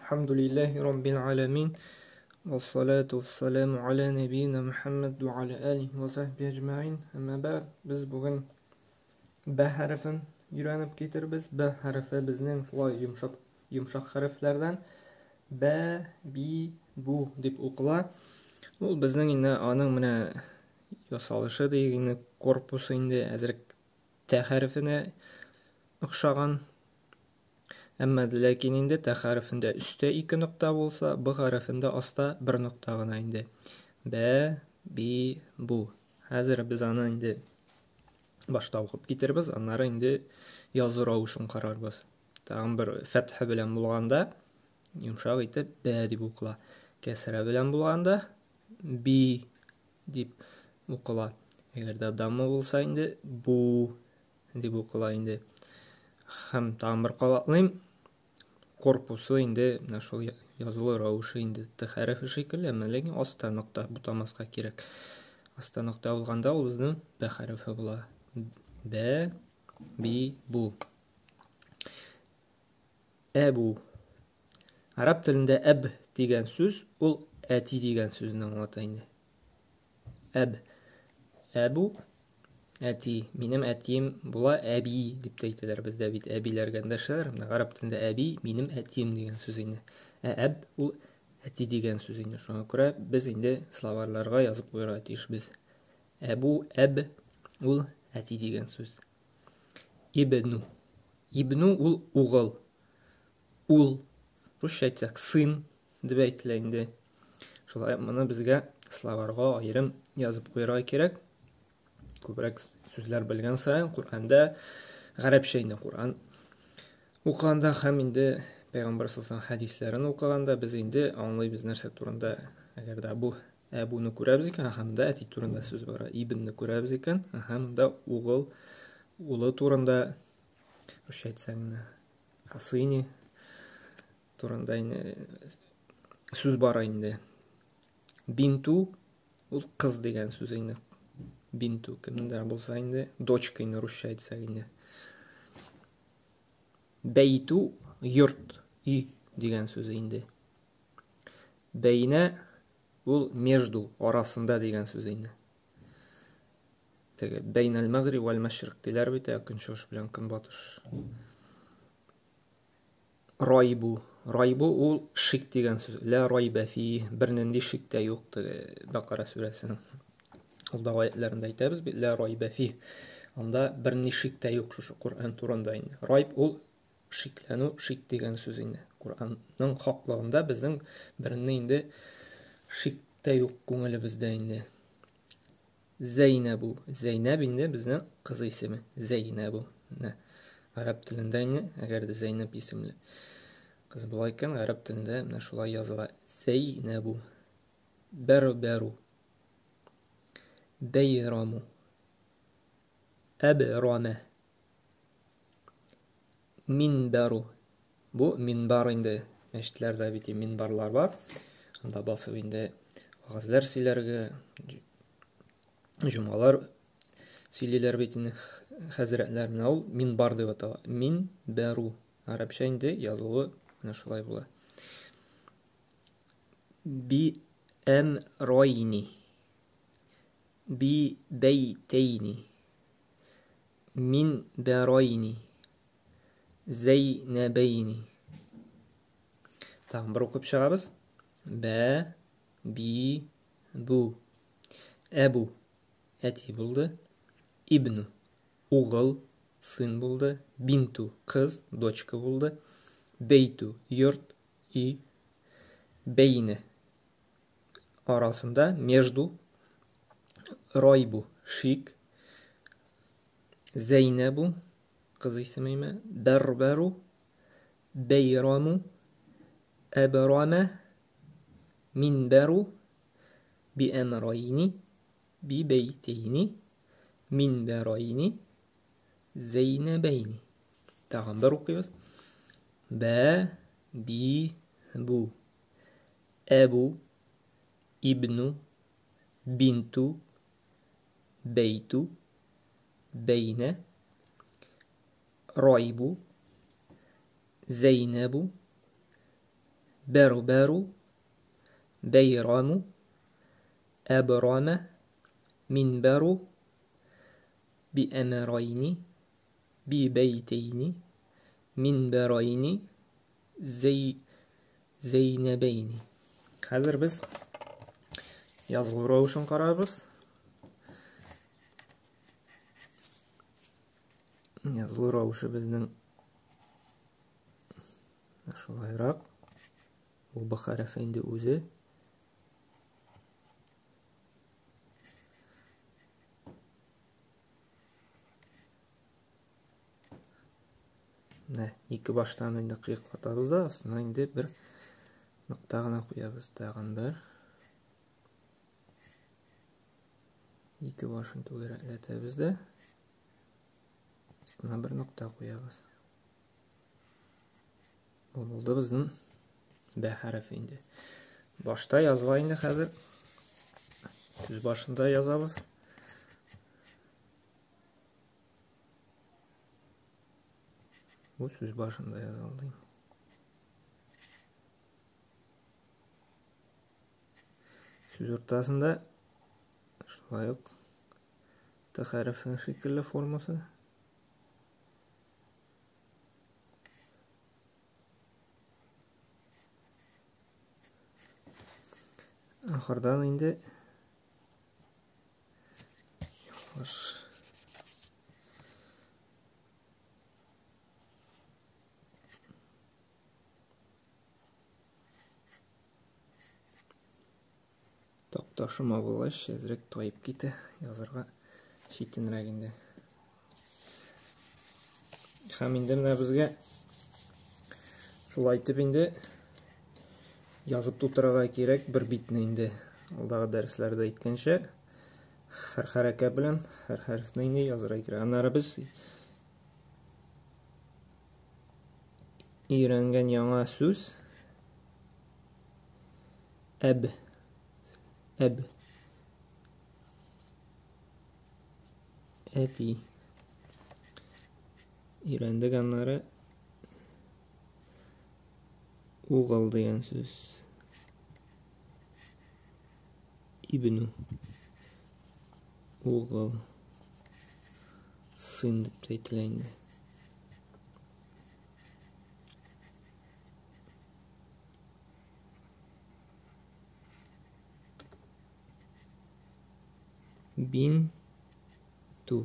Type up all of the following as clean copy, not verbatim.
الحمد لله رب العالمين والصلاة والسلام على نبينا محمد وعلى آله وصحبه أجمعين. أما بعد, biz bugün B harfin öğrenip getirbiz. B harfi bizning şulay yumşaq harflerden B, bi, bu deb o'qila. Ul bizning indi aning mana yasalışı degini korpusu indi azraq T harfine o'xshagan. Әмма ләкин инде Т harfinde üstte 2 nokta bulsa, B harfinde asta 1 nokta gına indi. B, bi, bu. Hazır biz ana indi başta okuyup getirbiz, anları indi yazı ravuşun kararбыз. Tağın bir fəthə bilen bulganda yumşaq itib B dip okula. Kəsrə bilen bulganda bi dip okula. Eğer de damı bulsa indi bu dip okula indi. Hem tağın bir qavatlayım. Korpusu indi şol yazılı ravışı indi T harfi şekilli, ama lekin asta nokta butamasqa керек. Asta nokta bulganda ol bizning B harfi bula. B, bi, bu. Ebu. Arap tilinde eb degan söz, ol ati degan sözünden anlataydı. Eb. Ebu. Ati. Benim etiyim bula abi dip deytiler bizde bit abiler gönderşler. Arap tilinde abi benim etiyim degan söz indi. Eb ol ati degan söz indi. Şuna göre biz indi slavarlarga yazıp koyarga tiyişbiz. Ebu, eb ol ati degan söz. İbnu. İbnu ol oğul. Ul. Rusça aytsak sın dip aytila indi. Şolay mana bizge slavarga ayırım yazıp koyarga керек. Köprek sözler bilgen sayın Kur'an'da Arapça indi Kur'an okuganda hem indi Peygamber sallallahu hadislerini okuganda biz indi anlayız нәрсе турында. Eğer de bu bunu көрәбез икән, hem de ati турында söz бар. İbnni көрәбез икән, hem de oğul улы турында Rusça aytсаң asini турында söz бар инде. Бинту ул кыз дигән сүз инде. Бинту kimdir bulsa indi дочка indi Rusça aytsak indi. Beytu yurt үй degan söz indi. Beyne ul между arasında degan söz indi. Beynel Maghrib vel Meşrik diler bit yakın şoş bilen kınbatış. Raybu. Raybu ul şik degan söz. La raybe fi. Birinin de şik de yok. Bakara suresinin. Ol da ayetlerinde aytабыз бит la raybe fi. Anda bir nişik de yok şu Kur'an turunda indi. Rayb ol şiklenu şik degan söz indi. Kur'an'ın haklığında bizning birinde indi şik de yok көңілі bizde indi. Zeynebu. Zeynep indi bizning kız ismi. Zeynebu. Arap tilinde indi eğer de Zeynep isimli kız bulayken Arap tilinde şulay yazıla. Zeynebu. Berberu. Beyramu. Ebrame. Minberu. Bu minbar indi. Meşitlerde biti minbarlar var. Anda basıp indi ağızlar silerge cumalar sililer bitini hazretlerine ol minbar deb atala. Minberu. Arapça indi yazılı şulay bula. Bi emrayni. Bi beyteyni. Min berayni. Zeynebeyni. Tamam, bir okuyup çıkarız. B, bi, bu. Ebu, eti buldu. İbnu, oğul, sın buldu. Bintu, kız, doçka buldu. Beytu, yurt, i. Beyne, arasında, между. Raybu, şik. Zeynebu, kız ismiyme. Berberu. Beyramu. Ebrame. Minberu. Bi emrayni. Bi beyteyni. Minberayni. Zeynebeyni. Tamam, bir okuyuz. B, bi, bu. Ebu. İbnu. Bintu. Beytu. Beyne. Raybu. Zeynebu. بربر بيرام أبرام منبر بأمرين ببيتين منبرين زينبين. Қазір біз жазылу үшін қарабыз. Yazılı rauşı bizden şulayrak bu b harfinde o'zi ikki boshdan endi qiyoqlatamiz da aslida endi bir nuqta g'ana qo'yamiz. Tag'in bir ikki boshini to'g'rilatamiz da üstüne bir nokta koyarız. Bu oldu bizim B harfi indi. Başta yazılayında hazır. Söz başında yazarız. Bu söz başında yazıldı. Söz ortasında şulay T harfinin şekilli forması. Ahırdan indi yavaş toqtashima bo'lish tezroq to'yib ketdi yozirga chetinraginde. Ham endi mana bizga shulay aytib endi yazıp tuturaga kerak bir bitni endi alдағы darslarda aytgancha har harakat bilan har harfni endi yozarga kerak. Anari biz öğrengen yangi so'z ab ati öğrendik anari o'g'il degan so'z ibnu o'g'il sin deb aytiladi. Bintu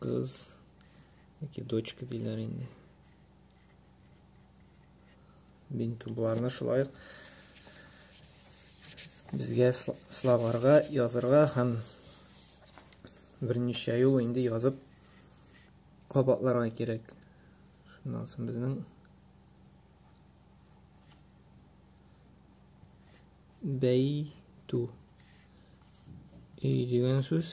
qiz yoki dochka deylar endi. Bintu bularni shulay bizga slovlarga yozirga ham bir necha yo'l endi yozib qabatlarga kerak. Shundan so'ng bizning baytu uy degan so'z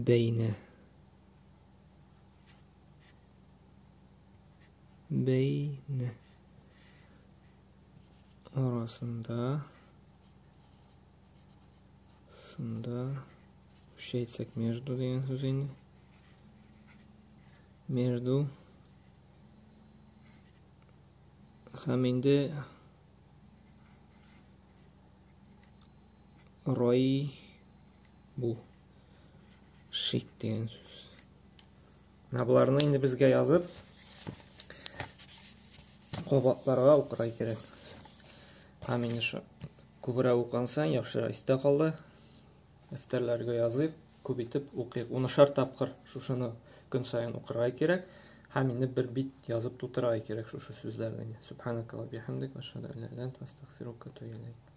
beyne arasında şey etsek между degan so'z endi. Между ham endi roy bu shik degan so'z. Mana bularni endi bizga yozib qavatlarga o'qira kerak. Ham endi shu ko'proq o'qansa yaxshi esda qoldi. Daftarlarga yozib, ko'paytib o'qiylik. Uni shart topqir shuni kun sayin o'qirga kerak. Ham endi bir bit yozib tutirga kerak shu so'zlarni. Subhanakalloh bihamdik va ashhadu an la ilaha illa anta astag'firuka va atubu ilayk.